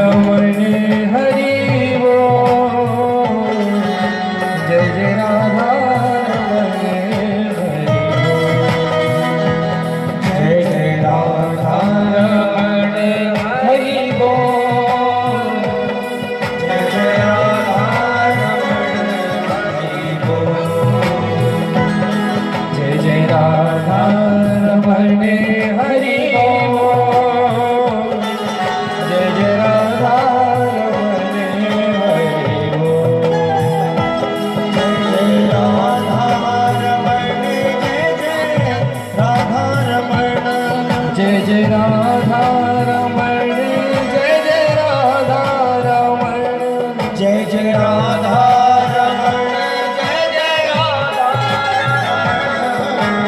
रमण हरि बोल, जय जय राधा रमण हरि बोल, जय जय राधा रमण हरि बोल, जय जय राधा रमण हरि बोल, जय जय राधा रमण हरि बोल, जय जय राधा रमण हरि बोल, जय जय राधा रमण, जय जय राधा रमण, जय जय राधा रमण, जय जय राधा रमण,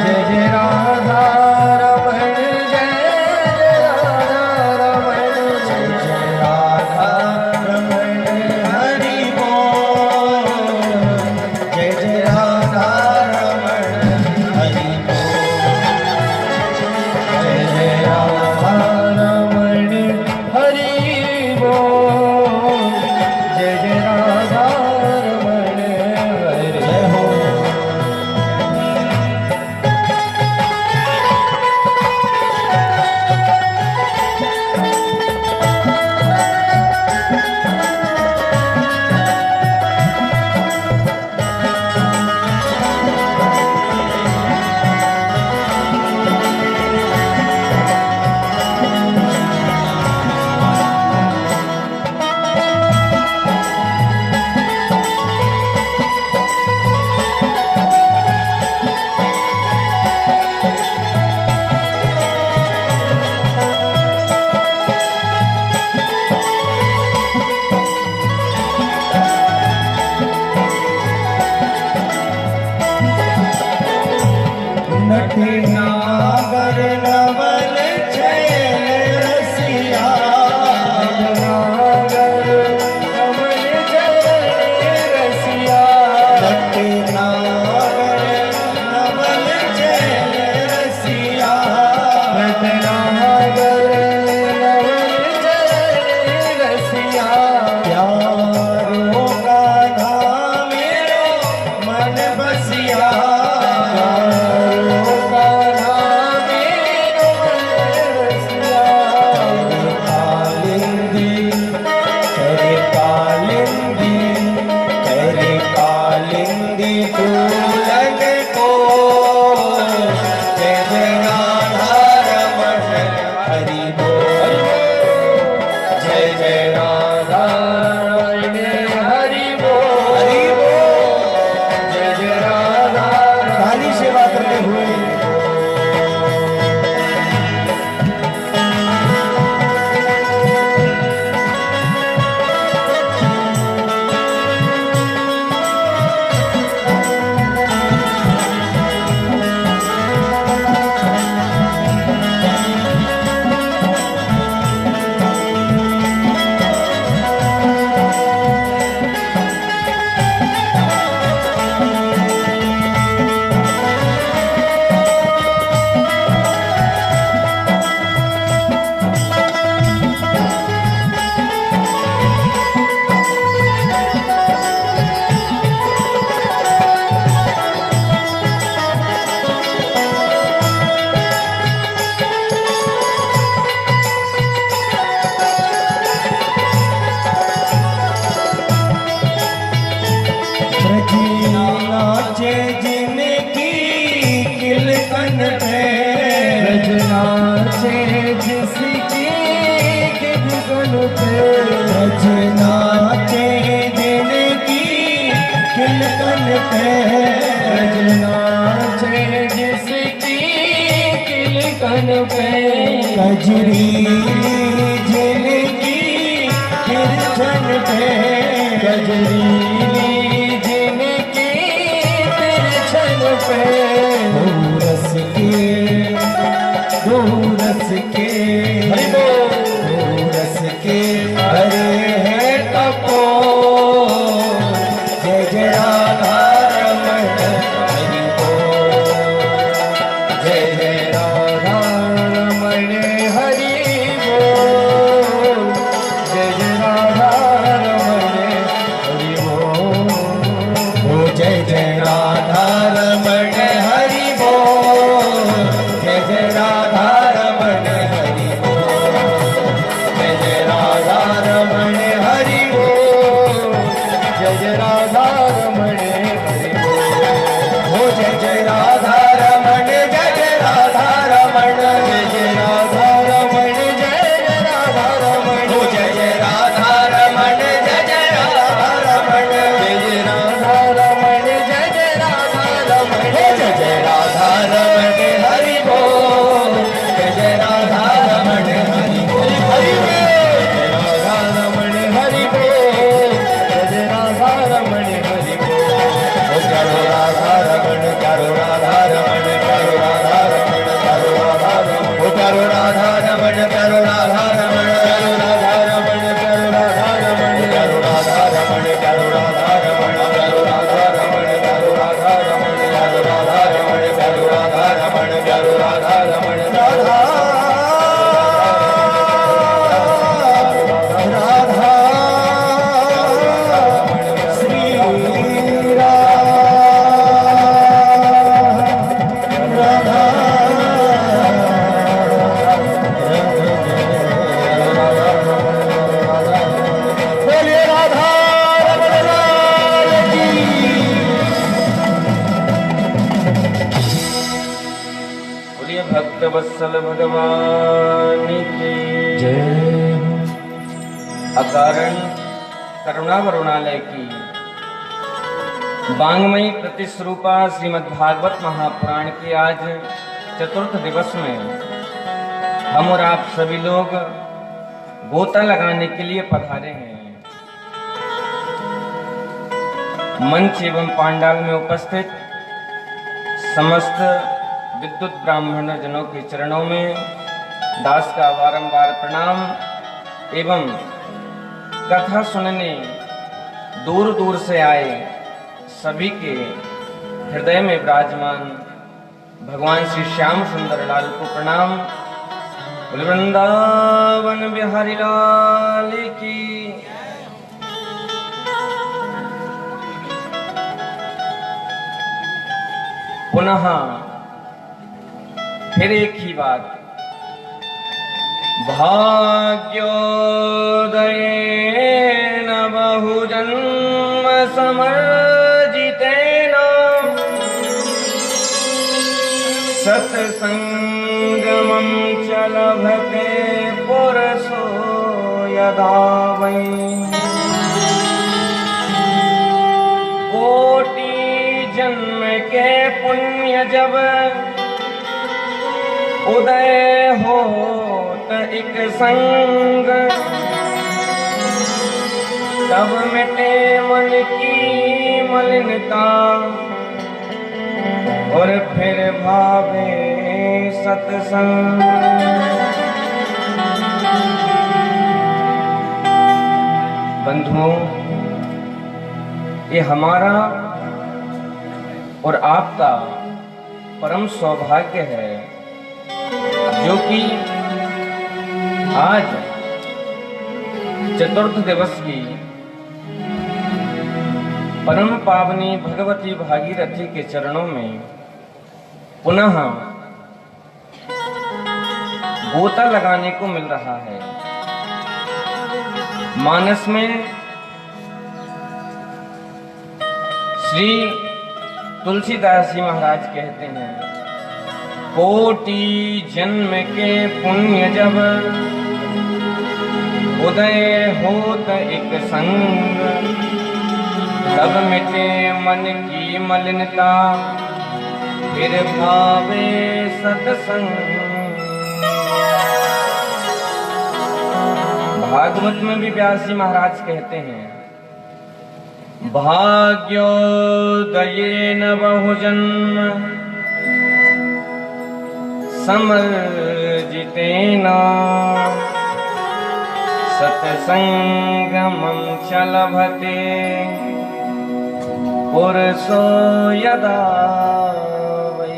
जय जय राधा रमण, जय जय राधा रमण, जय जय राधा रमण, जय जय राधा रमण हरि बोल, जय जय राधा रमण हरि बोल, जय जय राधा रमण हरि बोल, जय जय राधा रमण हरि जय हो। नटे नागर नवल छैल रसिया, नागर नवल छैल रसिया, नटे नागर नवल छैल रसिया, नटे नागर नवल छैल रसिया, प्यारो गाना मेरो मन बसिया, नाचे जिनकी किलकन पे, नाचे जिसकी किलकन पे, नाचे जिनकी किलकन पे, नाचे जिसकी किलकन पे, कजरी जिनकी किरचन पे, कजरी रस के रस के हरे हैं तपो, जय जय राधा रमण हरि बोल, जय जय राधा रमण हरि बोल, जय जय भक्तवत्सल भगवान की जय अकारण करुणा वरुणालय की वांग्मयी प्रतिस्वरूपा श्रीमद् भागवत महापुराण की आज चतुर्थ दिवस में हम और आप सभी लोग गोता लगाने के लिए पधारे हैं। मंच एवं पांडाल में उपस्थित समस्त विद्युत ब्राह्मण जनों के चरणों में दास का बारंबार प्रणाम एवं कथा सुनने दूर दूर से आए सभी के हृदय में विराजमान भगवान श्री श्याम सुंदर लाल को प्रणाम। वृंदावन बिहारी लाल की पुनः फिर एक ही बात, भाग्योदयेन बहुजन्म समर्जितेन सत्संगमं च लभते पुरसो यदा वै कोटि जन्म के पुण्य जब उदय होत एक संग तब मिटे मन की मलिनता और फिर भावे सत्संग। बंधुओं, ये हमारा और आपका परम सौभाग्य है जो कि आज चतुर्थ दिवस की परम पावनी भगवती भागीरथी के चरणों में पुनः गोता लगाने को मिल रहा है। मानस में श्री तुलसीदास जी महाराज कहते हैं, कोटि जन्म के पुण्य जब उदय होत एक संग तब मिटे मन की मलिनता फिर भावे सत्संग। भागवत में भी व्यास जी महाराज कहते हैं, भाग्योदयेन बहुजन्म समर्जितेन सत्संगमं च लभते पुरसो यदा वै।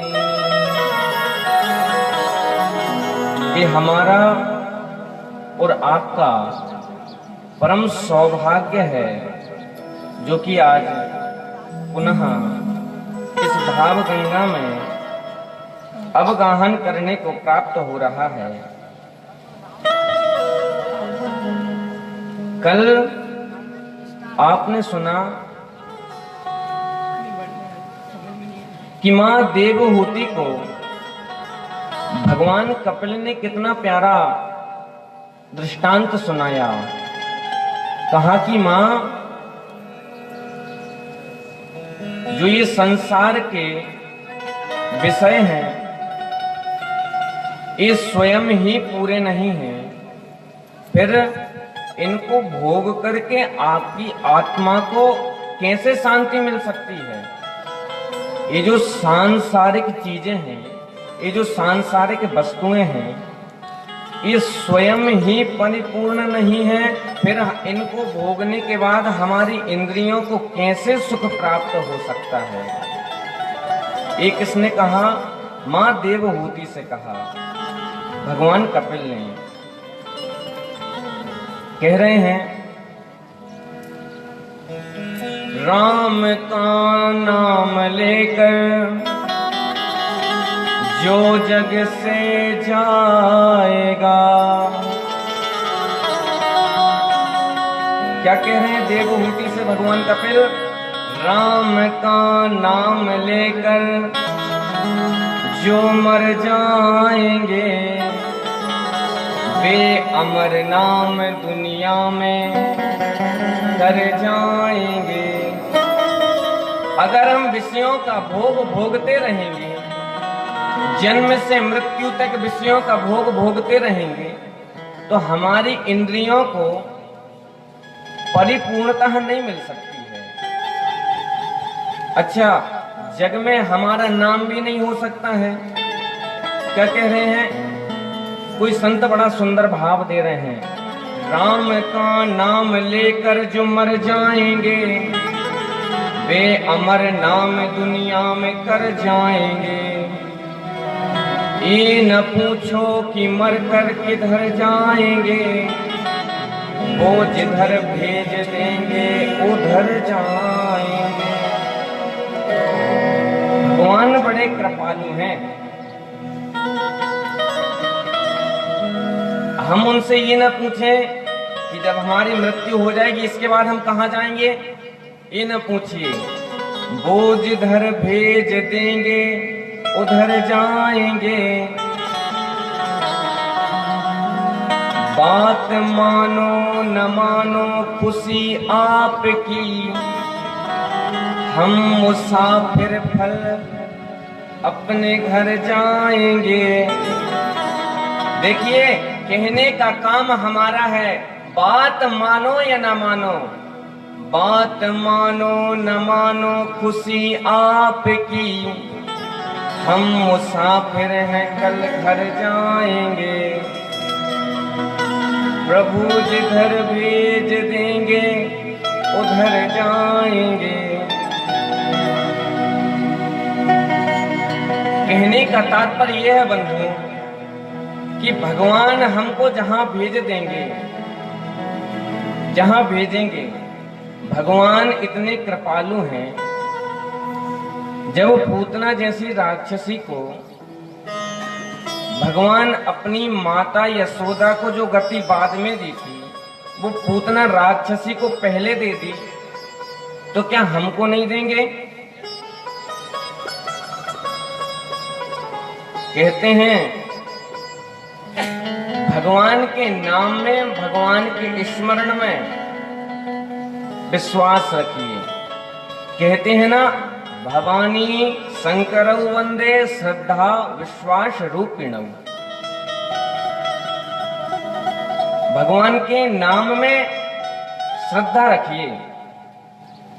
ये हमारा और आपका परम सौभाग्य है जो कि आज पुनः इस भाव गंगा में अवगाहन करने को प्राप्त हो रहा है। कल आपने सुना कि मां देवहूति को भगवान कपिल ने कितना प्यारा दृष्टांत सुनाया। कहा कि मां, जो ये संसार के विषय हैं ये स्वयं ही पूरे नहीं हैं, फिर इनको भोग करके आपकी आत्मा को कैसे शांति मिल सकती है। ये जो सांसारिक चीजें हैं, ये जो सांसारिक वस्तुएं हैं, ये स्वयं ही परिपूर्ण नहीं है, फिर इनको भोगने के बाद हमारी इंद्रियों को कैसे सुख प्राप्त हो सकता है। एक किसने कहा? मां देवहूति से कहा, भगवान कपिल ने। कह रहे हैं, राम का नाम लेकर जो जग से जाएगा। क्या कह रहे हैं देवहूति से भगवान कपिल? राम का नाम लेकर जो मर जाएंगे वे अमर नाम दुनिया में कर जाएंगे। अगर हम विषयों का भोग भोगते रहेंगे, जन्म से मृत्यु तक विषयों का भोग भोगते रहेंगे, तो हमारी इंद्रियों को परिपूर्णता नहीं मिल सकती है। अच्छा, जग में हमारा नाम भी नहीं हो सकता है। क्या कह रहे हैं? कोई संत बड़ा सुंदर भाव दे रहे हैं, राम का नाम लेकर जो मर जाएंगे वे अमर नाम दुनिया में कर जाएंगे। ये न पूछो कि मर कर किधर जाएंगे, वो जिधर भेज देंगे उधर जाएंगे। भगवान बड़े कृपालु हैं। हम उनसे ये न पूछें कि जब हमारी मृत्यु हो जाएगी इसके बाद हम कहाँ जाएंगे, ये न पूछिए। वो जिधर भेज देंगे उधर जाएंगे। बात मानो न मानो खुशी आपकी, हम मुसाफिर फल अपने घर जाएंगे। देखिए, कहने का काम हमारा है, बात मानो या ना मानो, बात मानो न मानो खुशी आपकी, हम मुसाफिर हैं कल घर जाएंगे। प्रभु जिधर भेज देंगे उधर जाएंगे। कहने का तात्पर्य यह है बंधुओं कि भगवान हमको जहां भेज देंगे, जहां भेजेंगे, भगवान इतने कृपालु हैं। जब पूतना जैसी राक्षसी को भगवान अपनी माता यशोदा को जो गति बाद में दी थी, वो पूतना राक्षसी को पहले दे दी, तो क्या हमको नहीं देंगे? कहते हैं भगवान के नाम में, भगवान के स्मरण में विश्वास रखिए। कहते हैं ना, भवानी शंकर वंदे श्रद्धा विश्वास रूपिणम। भगवान के नाम में श्रद्धा रखिए।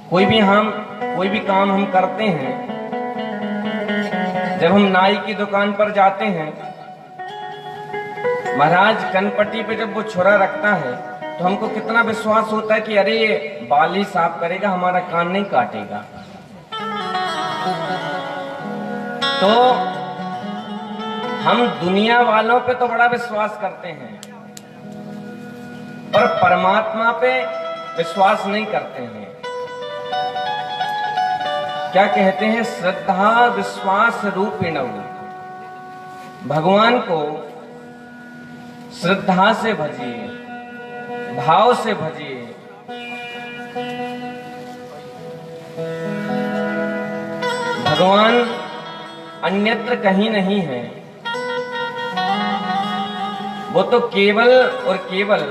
कोई भी काम हम करते हैं, जब हम नाई की दुकान पर जाते हैं, महाराज कनपट्टी पे जब वो छुरा रखता है तो हमको कितना विश्वास होता है कि अरे ये बाल ही साफ करेगा, हमारा कान नहीं काटेगा। तो हम दुनिया वालों पे तो बड़ा विश्वास करते हैं, पर परमात्मा पे विश्वास नहीं करते हैं। क्या कहते हैं? श्रद्धा विश्वास रूपिणौ। भगवान को श्रद्धा से भजिए, भाव से भजिए। भगवान अन्यत्र कहीं नहीं है, वो तो केवल और केवल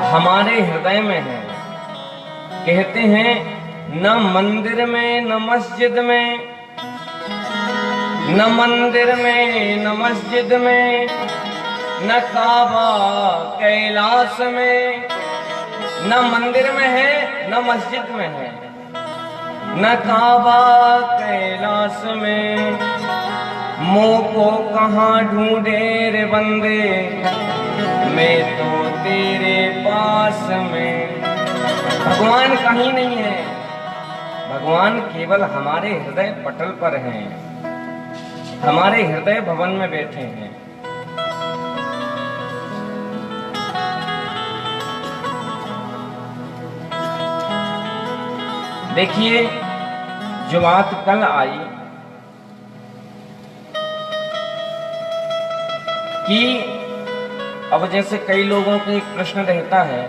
हमारे हृदय में है। कहते हैं न मंदिर में न मस्जिद में, न मंदिर में न मस्जिद में, न काबा कैलाश में। न मंदिर में है न मस्जिद में है, न काबा कैलाश में। मोह को कहाँ ढूंढे रे बंदे, मैं तो तेरे पास में। भगवान कहीं नहीं है, भगवान केवल हमारे हृदय पटल पर हैं, हमारे हृदय भवन में बैठे हैं। देखिए, जो बात कल आई कि अब जैसे कई लोगों को एक प्रश्न रहता है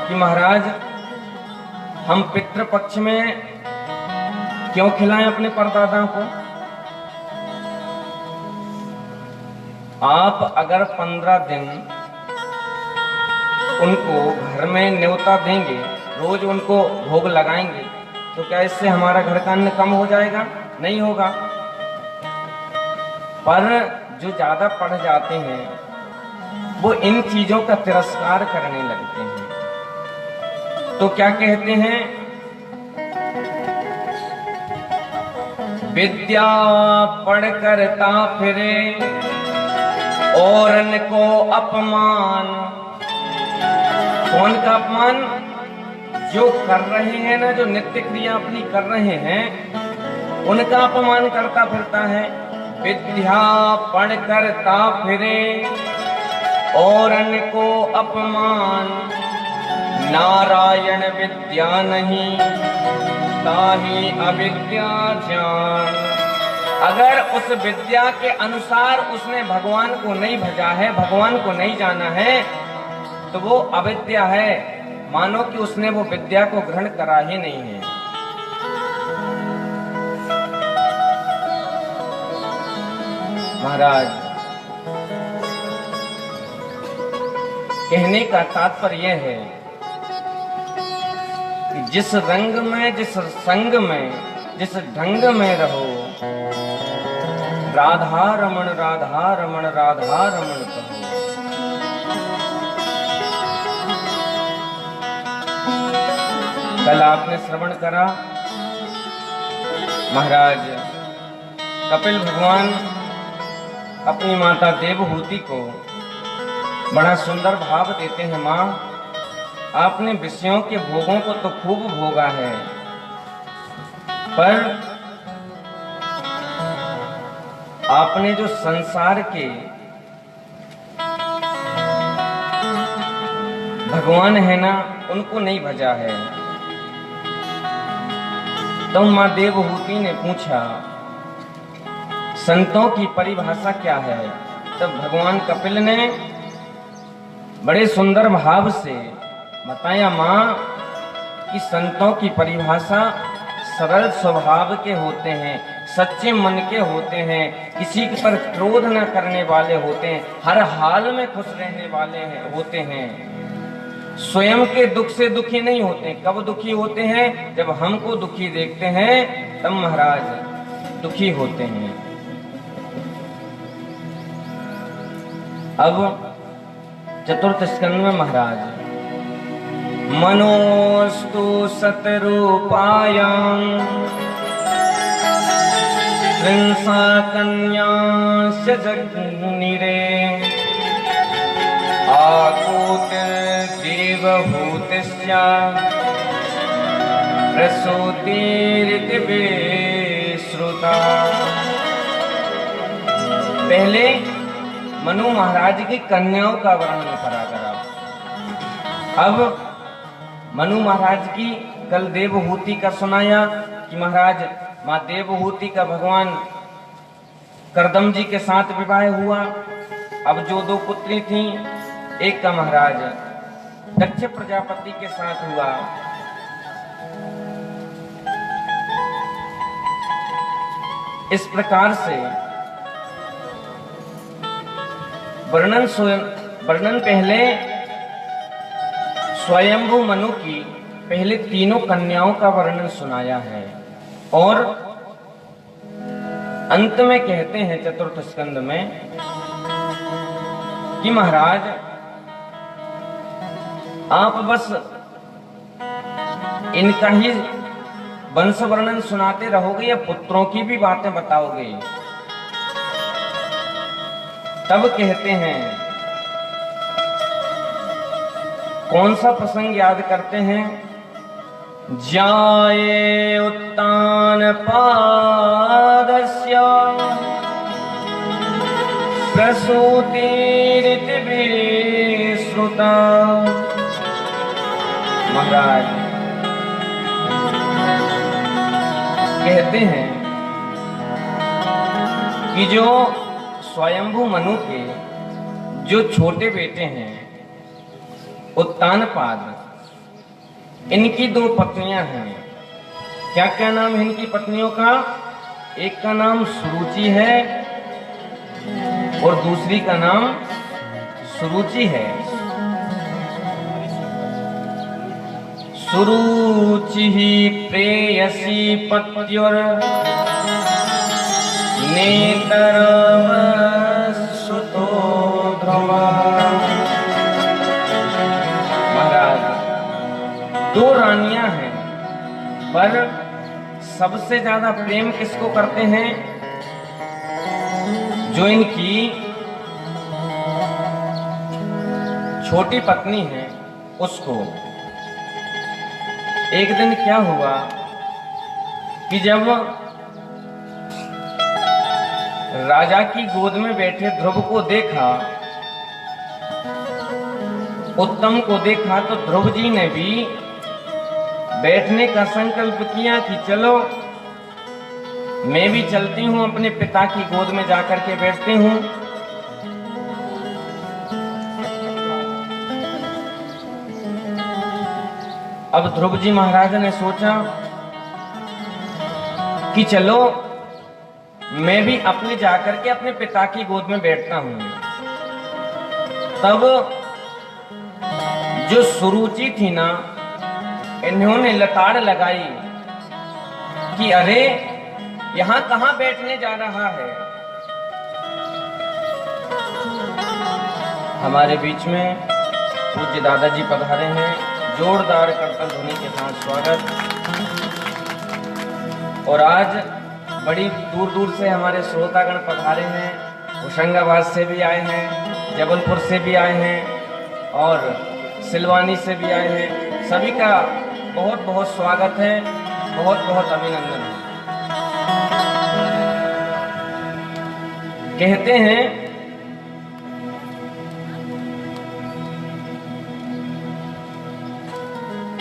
कि महाराज हम पितृपक्ष में क्यों खिलाएं अपने परदादा को? आप अगर 15 दिन उनको घर में न्योता देंगे, रोज उनको भोग लगाएंगे, तो क्या इससे हमारा घर का अन्न कम हो जाएगा? नहीं होगा। पर जो ज्यादा पढ़ जाते हैं वो इन चीजों का तिरस्कार करने लगते हैं। तो क्या कहते हैं? विद्या पढ़ करता फिरे और को अपमान। कौन का अपमान? जो कर रहे हैं ना, जो नित्य क्रिया अपनी कर रहे हैं, उनका अपमान करता फिरता है। विद्या पढ़ करता फिरे और को अपमान। नारायण विद्या नहीं ताही अविद्या जान। अगर उस विद्या के अनुसार उसने भगवान को नहीं भजा है, भगवान को नहीं जाना है, तो वो अविद्या है। मानो कि उसने वो विद्या को ग्रहण करा ही नहीं है। महाराज, कहने का तात्पर्य है कि जिस रंग में, जिस संग में, जिस ढंग में रहो, राधा रमण राधा रमण राधा रमण कहो। कल आपने श्रवण करा महाराज, कपिल भगवान अपनी माता देवहूति को बड़ा सुंदर भाव देते हैं। माँ, आपने विषयों के भोगों को तो खूब भोगा है, पर आपने जो संसार के भगवान है ना, उनको नहीं भजा है। तो माँ देवहूति ने पूछा, संतों की परिभाषा क्या है? तब भगवान कपिल ने बड़े सुंदर भाव से बताया, माँ, कि संतों की परिभाषा सरल स्वभाव के होते हैं, सच्चे मन के होते हैं, किसी पर क्रोध न करने वाले होते हैं, हर हाल में खुश रहने वाले होते हैं, स्वयं के दुख से दुखी नहीं होते। कब दुखी होते हैं? जब हमको दुखी देखते हैं तब महाराज दुखी होते हैं। अब चतुर्थ स्कंद में महाराज, मनोस्तु सतरूपायां त्रिंसा कन्यास्य जग्निरे आकूतिर्देवहूतिस्या प्रसूतिरिति विश्रुता। पहले मनु महाराज की कन्याओं का वर्णन करा। अब मनु महाराज की कल देवहूति का सुनाया कि महाराज माँ देवहूति का भगवान करदम जी के साथ विवाह हुआ। अब जो 2 पुत्री थीं, एक का महाराज दक्ष प्रजापति के साथ हुआ। इस प्रकार से वर्णन पहले स्वयंभू मनु की पहले तीनों कन्याओं का वर्णन सुनाया है, और अंत में कहते हैं चतुर्थ स्कंद में कि महाराज आप बस इनका ही वंश वर्णन सुनाते रहोगे या पुत्रों की भी बातें बताओगे? तब कहते हैं, कौन सा प्रसंग याद करते हैं? जाये उत्तान पादस्य प्रसूतिरिति विश्रुता। महाराज कहते हैं कि जो स्वयंभू मनु के जो छोटे बेटे हैं उत्तानपाद, इनकी 2 पत्नियां हैं, क्या क्या नाम है इनकी पत्नियों का? एक का नाम सुरुचि है और दूसरी का नाम सुरुचि है। सुरुचि प्रेयसी पत्युर नेतरम सुतो ध्रुवा। महाराज, दो रानियां हैं, पर सबसे ज्यादा प्रेम किसको करते हैं? जो इनकी छोटी पत्नी है उसको। एक दिन क्या हुआ कि जब राजा की गोद में बैठे ध्रुव को देखा, उत्तम को देखा, तो ध्रुव जी ने भी बैठने का संकल्प किया कि चलो मैं भी चलती हूं, अपने पिता की गोद में जाकर के बैठती हूं। अब ध्रुव जी महाराज ने सोचा कि चलो मैं भी अपने जाकर के अपने पिता की गोद में बैठता हूं। तब जो सुरुचि थी ना, इन्होंने लताड़ लगाई कि अरे यहां कहां बैठने जा रहा है। हमारे बीच में पूज्य दादाजी पधारे हैं, जोरदार कर्तन ध्वनि के साथ स्वागत। और आज बड़ी दूर दूर से हमारे श्रोतागण पधारे हैं, होशंगाबाद से भी आए हैं, जबलपुर से भी आए हैं और सिलवानी से भी आए हैं। सभी का बहुत बहुत स्वागत है, बहुत बहुत अभिनंदन है। कहते हैं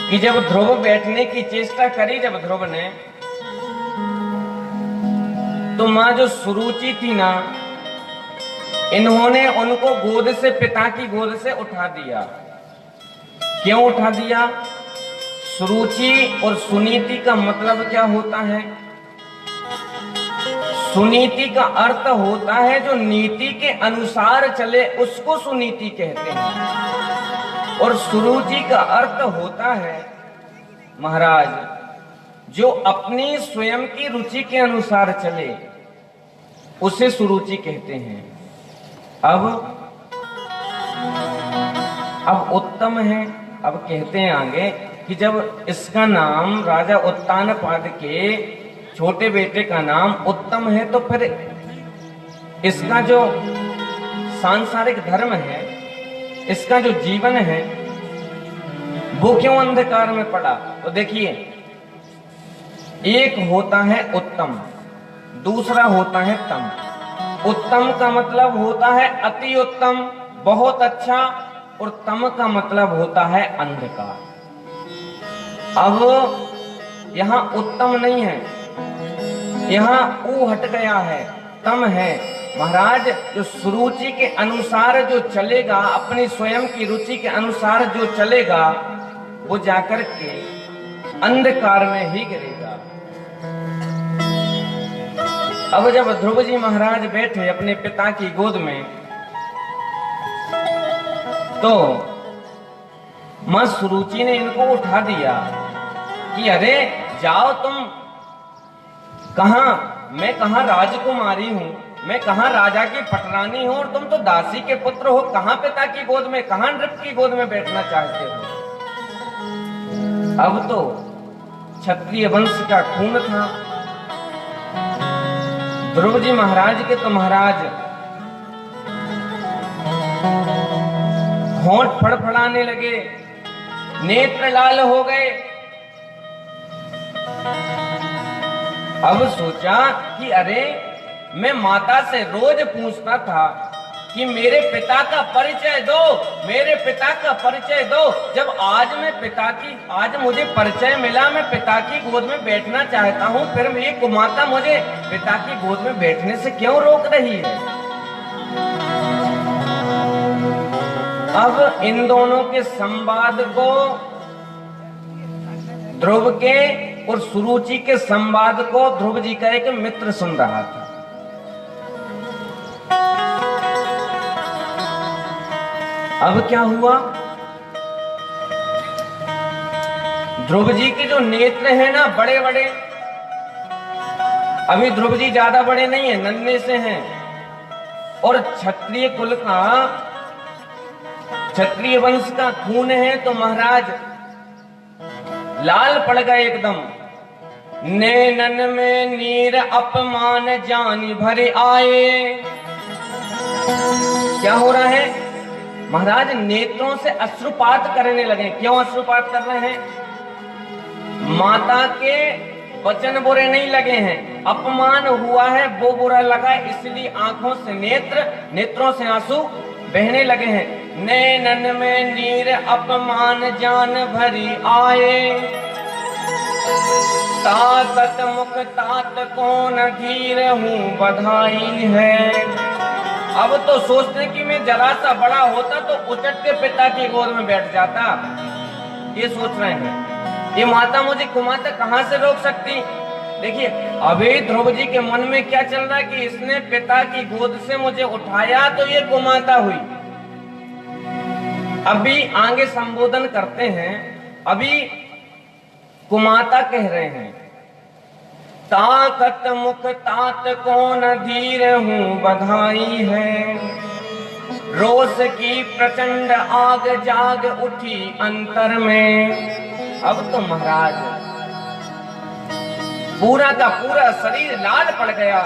कि जब ध्रुव बैठने की चेष्टा करी, जब ध्रुव ने, तो मां जो सुरुचि थी ना, इन्होंने उनको गोद से, पिता की गोद से उठा दिया। क्यों उठा दिया? सुरुचि और सुनीति का मतलब क्या होता है? सुनीति का अर्थ होता है जो नीति के अनुसार चले, उसको सुनीति कहते हैं। और सुरुचि का अर्थ होता है महाराज जो अपनी स्वयं की रुचि के अनुसार चले, उसे सुरुचि कहते हैं। अब उत्तम है। अब कहते हैं आगे कि जब इसका नाम राजा उत्तानपाद के छोटे बेटे का नाम उत्तम है, तो फिर इसका जो सांसारिक धर्म है, इसका जो जीवन है, वो क्यों अंधकार में पड़ा? तो देखिए, एक होता है उत्तम, दूसरा होता है तम। उत्तम का मतलब होता है अति उत्तम, बहुत अच्छा, और तम का मतलब होता है अंधकार। अब यहां उत्तम नहीं है, यहां ऊ हट गया है, तम है। महाराज जो सुरुचि के अनुसार जो चलेगा, अपनी स्वयं की रुचि के अनुसार जो चलेगा, वो जाकर के अंधकार में ही गिरेगा। अब जब ध्रुव जी महाराज बैठे अपने पिता की गोद में, तो मां सुरुचि ने इनको उठा दिया कि अरे जाओ तुम, कहां, मैं कहां राजकुमारी हूं, मैं कहां राजा की पटरानी हूं, और तुम तो दासी के पुत्र हो, कहां पिता की गोद में, कहां नृप की गोद में बैठना चाहते हो। अब तो क्षत्रिय वंश का खून था। ध्रुव जी महाराज के तो महाराज होंठ फड़फड़ाने लगे, नेत्र लाल हो गए। अब सोचा कि अरे मैं माता से रोज पूछता था कि मेरे पिता का परिचय दो, मेरे पिता का परिचय दो। जब आज मुझे परिचय मिला, मैं पिता की गोद में बैठना चाहता हूँ, फिर ये कुमाता मुझे पिता की गोद में बैठने से क्यों रोक रही है? अब इन दोनों के संवाद को ध्रुव के और सुरुचि के संवाद को ध्रुव जी का एक मित्र सुन रहा था। अब क्या हुआ, ध्रुव जी के जो नेत्र हैं ना बड़े बड़े, अभी ध्रुव जी ज्यादा बड़े नहीं है, नन्हे से हैं, और क्षत्रिय कुल का, क्षत्रिय वंश का खून है, तो महाराज लाल पड़ गए एकदम। नैनन में नीर अपमान जानी भरे आए। क्या हो रहा है महाराज, नेत्रों से अश्रुपात करने लगे। क्यों अश्रुपात कर रहे हैं? माता के वचन बुरे नहीं लगे हैं, अपमान हुआ है वो बुरा लगा, इसलिए आंखों से नेत्रों से आंसू बहने लगे हैं। नैनन में नीर अपमान जान भरी आए, तात मुख तात कौन धीर हूँ बधाई है। अब तो सोचते कि मैं जरा सा बड़ा होता तो उचट के पिता की गोद में बैठ जाता, ये सोच रहे हैं। ये माता मुझे कुमाता कहां से रोक सकती? देखिए अभी ध्रुव जी के मन में क्या चल रहा है कि इसने पिता की गोद से मुझे उठाया तो ये कुमाता हुई। अभी आगे संबोधन करते हैं, अभी कुमाता कह रहे हैं, ताकत मुख तात कौन धीर हूँ बधाई है, रोष की प्रचंड आग जाग उठी अंतर में। अब तो महाराज पूरा का पूरा शरीर लाल पड़ गया।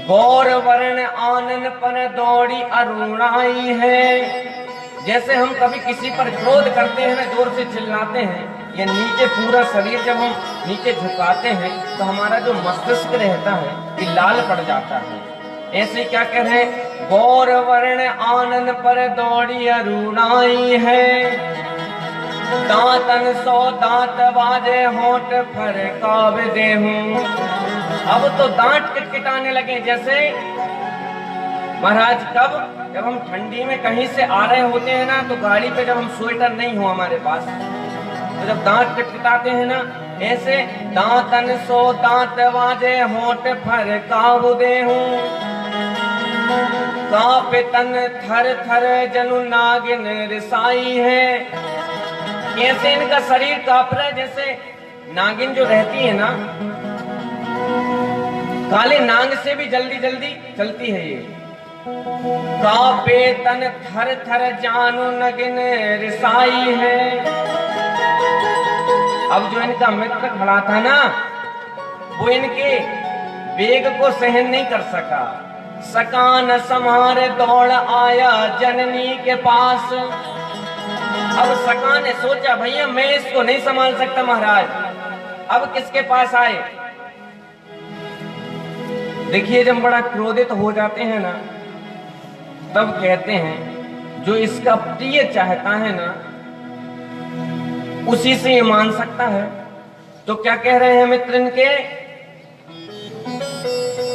गौर वर्ण आनन पर दौड़ी अरुणाई है। जैसे हम कभी किसी पर क्रोध करते हैं ना, जोर से चिल्लाते हैं, या नीचे पूरा शरीर जब हम नीचे झुकाते हैं तो हमारा जो मस्तिष्क रहता है ये लाल पड़ जाता है। ऐसे क्या कह रहे हैं, गौर वर्ण आनन पर दौड़ी अरुणाई है, दांतन सौ दांत बाजे होठ फरकाव देहूं। अब तो दांत किटकिटाने लगे। जैसे महाराज कब, जब हम ठंडी में कहीं से आ रहे होते हैं ना, तो गाड़ी पे जब हम स्वेटर नहीं हो हमारे पास, तो जब दांत किटकिटाते हैं ना, ऐसे दांतन सो दांत बाजे होठ फरकाव देहूं, कांपे तन थर थर जनु नागिन रिसाई है। कैसे इनका शरीर कांप रहा है, जैसे नागिन जो रहती है ना, काले नाग से भी जल्दी जल्दी चलती है ये। कांपे तन थर थर जानु नगिन रिसाई है। अब जो इनका मित्र खड़ा था ना, वो इनके वेग को सहन नहीं कर सका। सकान समार दौड़ आया जननी के पास। अब सका ने सोचा भैया मैं इसको नहीं संभाल सकता महाराज, अब किसके पास आए? देखिए जब बड़ा क्रोधित हो जाते हैं ना, तब कहते हैं जो इसका प्रिय चाहता है ना, उसी से ये मान सकता है। तो क्या कह रहे हैं मित्र इनके?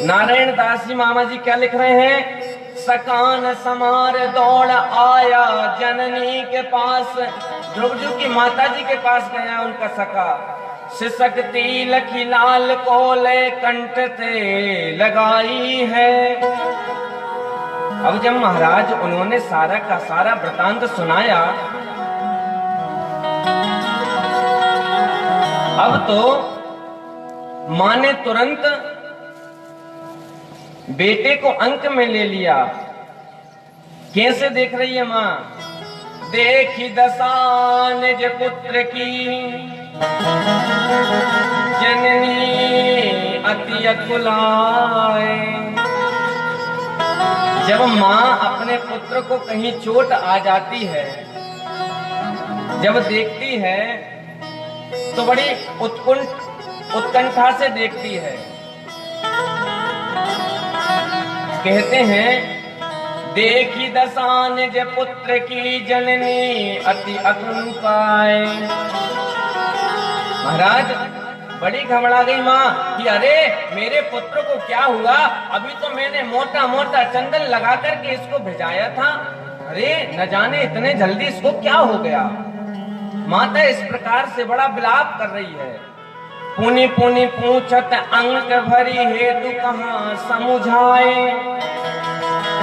नारायण दास जी मामा जी क्या लिख रहे हैं? सकान समार दौड़ आया जननी के पास। ध्रुवजू की माता जी के पास गया उनका सका। सिसकती लखी लाल कोले कंठ थे लगाई है। अब जब महाराज उन्होंने सारा का सारा वृतांत सुनाया, अब तो मां ने तुरंत बेटे को अंक में ले लिया। कैसे देख रही है मां? देखी दशा निज पुत्र की जननी अति अकुलाए। जब मां अपने पुत्र को कहीं चोट आ जाती है, जब देखती है तो बड़ी उत्कंठा से देखती है। कहते हैं देखी दशा निज पुत्र की जननी अति अकुलाए। महाराज बड़ी घबरा गई माँ कि अरे मेरे पुत्र को क्या हुआ, अभी तो मैंने मोटा मोटा चंदन लगा करके इसको भिजाया था, अरे न जाने इतने जल्दी इसको क्या हो गया। माता इस प्रकार से बड़ा विलाप कर रही है। पुनि पुनि पूछत अंक भरी हेतु कहाँ समुझाए।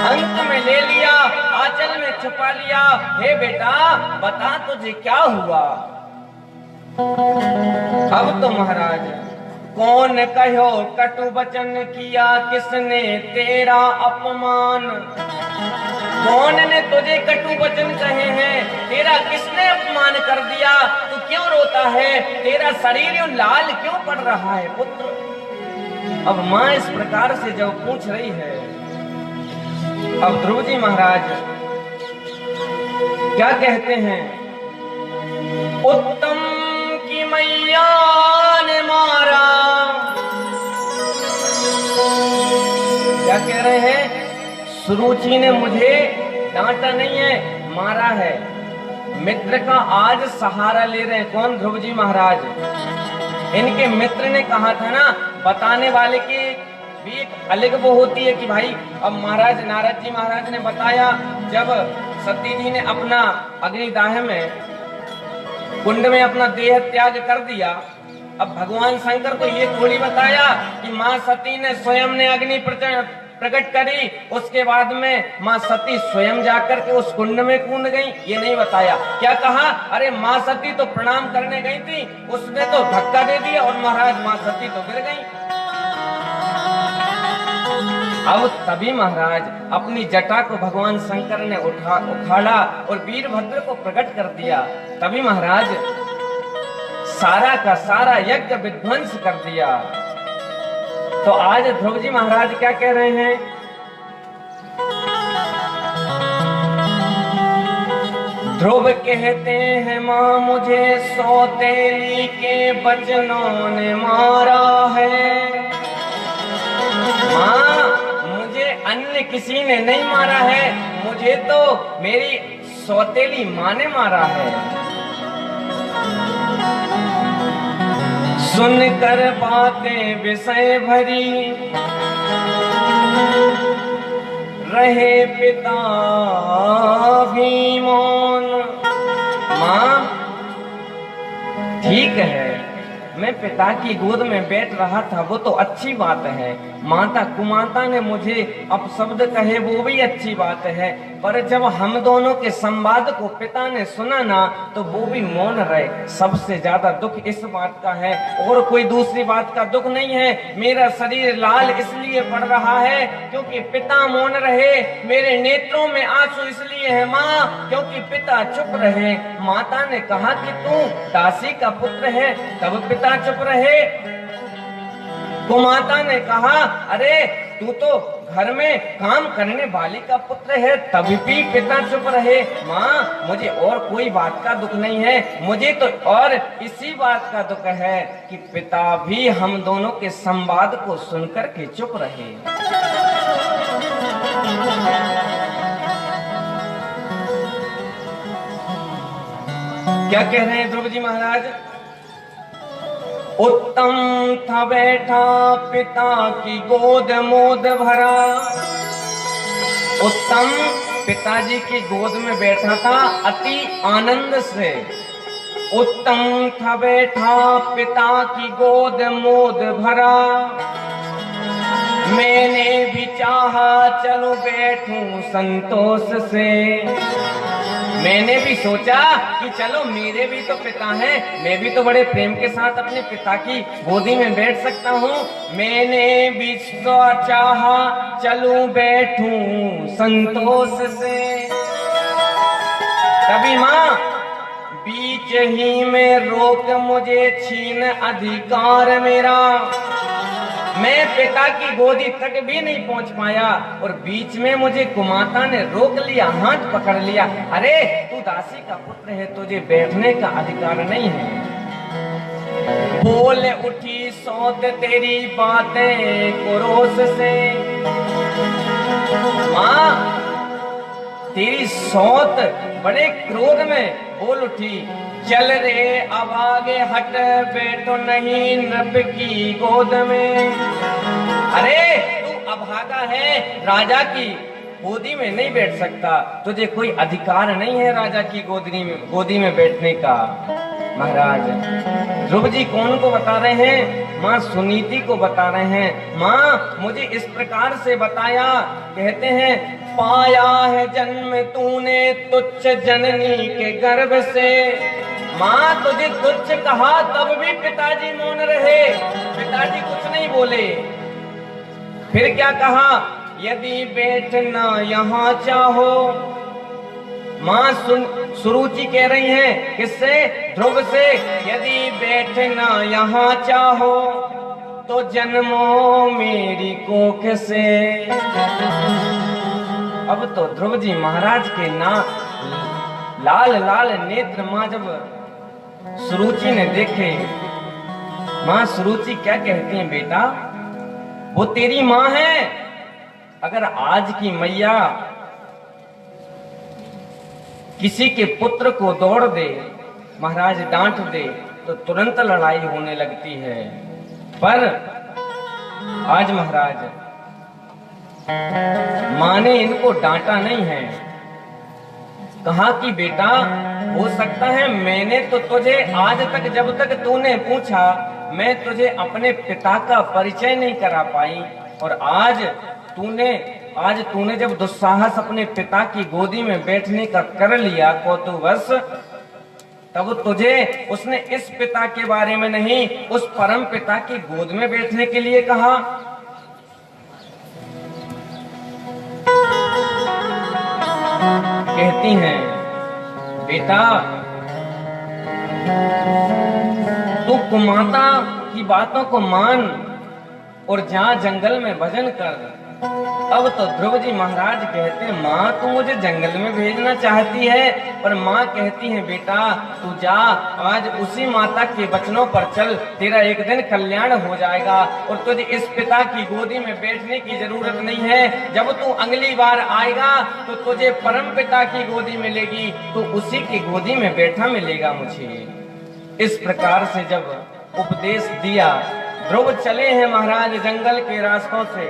अंक में ले लिया, आंचल में छुपा लिया। हे बेटा बता तुझे क्या हुआ। अब तो महाराज कौन कहो कटु वचन किया, किसने तेरा अपमान। कौन ने तुझे कटु वचन कहे हैं, तेरा किसने अपमान कर दिया। तू क्यों रोता है, तेरा शरीर यूं लाल क्यों पड़ रहा है पुत्र। अब मां इस प्रकार से जब पूछ रही है, अब ध्रुव जी महाराज क्या कहते हैं। उत्तम की मैया ने मारा, क्या कह रहे हैं, सुरुचि ने मुझे डांटा नहीं है, मारा है। मित्र का आज सहारा ले रहे हैं, कौन, ध्रुव जी महाराज। इनके मित्र ने कहा था ना, बताने वाले की भी एक अलग वो होती है कि भाई, अब महाराज नारद जी महाराज ने बताया, जब सती जी ने अपना अग्निदाह में कुंड में अपना देह त्याग कर दिया, अब भगवान शंकर को ये थोड़ी बताया कि माँ सती ने स्वयं ने अग्नि प्रकट करी, उसके बाद में माँ सती स्वयं जाकर के उस कुंड में कूद गई, ये नहीं बताया। क्या कहा, अरे माँ सती तो प्रणाम करने गई थी, उसने तो धक्का दे दिया और महाराज माँ सती तो गिर गई। अब तभी महाराज अपनी जटा को भगवान शंकर ने उखाड़ा और वीरभद्र को प्रकट कर दिया। तभी महाराज सारा का सारा यज्ञ विध्वंस कर दिया। तो आज ध्रुव जी महाराज क्या कह रहे हैं, ध्रुव कहते हैं माँ मुझे सौतेली के बचनों ने मारा है। माँ मुझे अन्य किसी ने नहीं मारा है, मुझे तो मेरी सौतेली माँ ने मारा है। सुनकर बातें विषय भरी रहे पिता भी मौन। माँ ठीक है, मैं पिता की गोद में बैठ रहा था, वो तो अच्छी बात है। माता कुमाता ने मुझे अपशब्द कहे, वो भी अच्छी बात है। पर जब हम दोनों के संवाद को पिता ने सुना ना, तो वो भी मौन रहे। सबसे ज्यादा दुख इस बात का है, और कोई दूसरी बात का दुख नहीं है। मेरा शरीर लाल इसलिए पड़ रहा है क्योंकि पिता मौन रहे। मेरे नेत्रों में आंसू इसलिए है माँ क्योंकि पिता चुप रहे। माता ने कहा कि तू दासी का पुत्र है, तब पिता चुप रहे। कुमाता ने कहा अरे तू तो घर में काम करने वाली का पुत्र है, तभी भी पिता चुप रहे। माँ मुझे और कोई बात का दुख नहीं है, मुझे तो और इसी बात का दुख है कि पिता भी हम दोनों के संवाद को सुनकर के चुप रहे। क्या कह रहे हैं ध्रुव जी महाराज, उत्तम था बैठा पिता की गोद मोद भरा। उत्तम पिताजी की गोद में बैठा था अति आनंद से। उत्तम था बैठा पिता की गोद मोद भरा। मैंने भी चाहा चलो बैठूं संतोष से। मैंने भी सोचा कि चलो मेरे भी तो पिता हैं, मैं भी तो बड़े प्रेम के साथ अपने पिता की गोदी में बैठ सकता हूँ। मैंने भी चाहा चलूं बैठूं संतोष से। तभी माँ बीच ही में रोक मुझे छीन अधिकार मेरा। मैं पिता की गोदी तक भी नहीं पहुंच पाया और बीच में मुझे कुमाता ने रोक लिया, हाथ पकड़ लिया। अरे तू दासी का पुत्र है, तुझे बैठने का अधिकार नहीं है। बोल उठी सौत तेरी बातें क्रोध से। माँ तेरी सौत बड़े क्रोध में बोल उठी। चल रे अब आगे हट, बैठो नहीं नृप की गोद में। अरे तू अभागा है, राजा की गोदी में नहीं बैठ सकता, तुझे कोई अधिकार नहीं है राजा की गोदी में बैठने का। महाराज ध्रुव जी कौन को बता रहे हैं? माँ सुनीति को बता रहे हैं। माँ मुझे इस प्रकार से बताया, कहते हैं पाया है जन्म तूने तुच्छ जननी के गर्भ से। माँ तुझे तुच्छ कहा तब भी पिताजी मौन रहे, पिताजी कुछ नहीं बोले। फिर क्या कहा? यदि बैठना यहाँ चाहो। माँ सुरुचि कह रही हैं किससे? ध्रुव से। यदि बैठना यहाँ चाहो तो जन्मो मेरी कोख से। अब तो ध्रुव जी महाराज के ना लाल लाल नेत्र माँ जब सुरुचि ने देखे, माँ सुरुचि क्या कहती हैं? बेटा वो तेरी माँ है। अगर आज की मैया किसी के पुत्र को दौड़ दे, महाराज डांट दे, तो तुरंत लड़ाई होने लगती है। पर आज महाराज मां ने इनको डांटा नहीं है, कहा कि बेटा हो सकता है मैंने तो तुझे आज तक जब तक तूने पूछा मैं तुझे अपने पिता का परिचय नहीं करा पाई, और आज तूने जब दुस्साहस अपने पिता की गोदी में बैठने का कर लिया कौतूहवश, तब तुझे उसने इस पिता के बारे में नहीं उस परम पिता की गोद में बैठने के लिए कहा। कहती हैं बेटा तू कुमाता की बातों को मान और जा जंगल में भजन कर। अब तो ध्रुव जी महाराज कहते हैं माँ तू मुझे जंगल में भेजना चाहती है, पर माँ कहती है बेटा तू जा, आज उसी माता के वचनों पर चल, तेरा एक दिन कल्याण हो जाएगा और तुझे इस पिता की गोदी में बैठने की जरूरत नहीं है। जब तू अगली बार आएगा तो तुझे परम पिता की गोदी मिलेगी, तो उसी की गोदी में बैठा मिलेगा मुझे। इस प्रकार से जब उपदेश दिया, ध्रुव चले हैं महाराज जंगल के रास्तों से।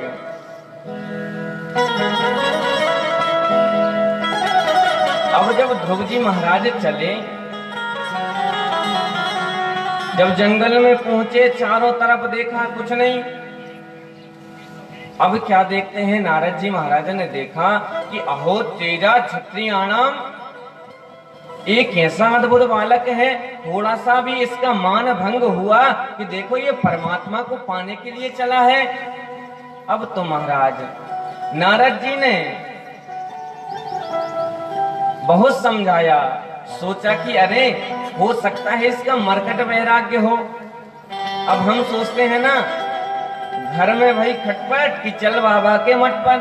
अब जब ध्रुव जी महाराज चले, जब जंगल में पहुंचे, चारों तरफ देखा कुछ नहीं। अब क्या देखते हैं? नारद जी महाराज ने देखा कि अहो तेजा क्षत्रियाणाम, एक ऐसा अद्भुत बालक है, थोड़ा सा भी इसका मान भंग हुआ कि देखो ये परमात्मा को पाने के लिए चला है। अब तो महाराज नारद जी ने बहुत समझाया, सोचा कि अरे हो सकता है इसका मरकट वैराग्य हो। अब हम सोचते हैं ना घर में भाई खटपट कि चल बाबा के मठ पर।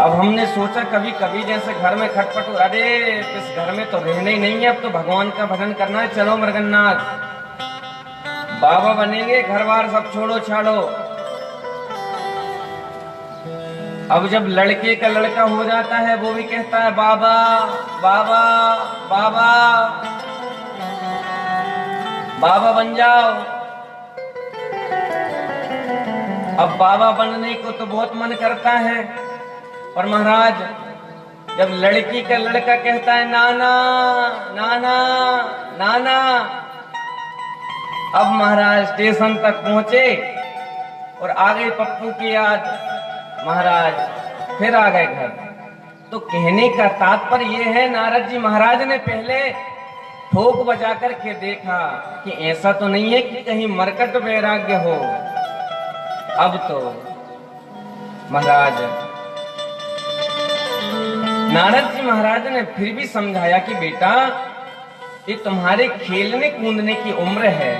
अब हमने सोचा कभी कभी जैसे घर में खटपट, अरे इस घर में तो रहना ही नहीं है, अब तो भगवान का भजन करना है, चलो मृगन्नाथ बाबा बनेंगे, घर बार सब छोड़ो छाड़ो। अब जब लड़के का लड़का हो जाता है वो भी कहता है बाबा बाबा बाबा बाबा बन जाओ। अब बाबा बनने को तो बहुत मन करता है, पर महाराज जब लड़की का लड़का कहता है नाना नाना नाना, अब महाराज स्टेशन तक पहुंचे और आ गई पप्पू की याद, महाराज फिर आ गए घर। तो कहने का तात्पर्य यह है, नारद जी महाराज ने पहले ठोक बजा करके देखा कि ऐसा तो नहीं है कि कहीं मरकट वैराग्य हो। अब तो महाराज नारद जी महाराज ने फिर भी समझाया कि बेटा ये तुम्हारे खेलने कूदने की उम्र है,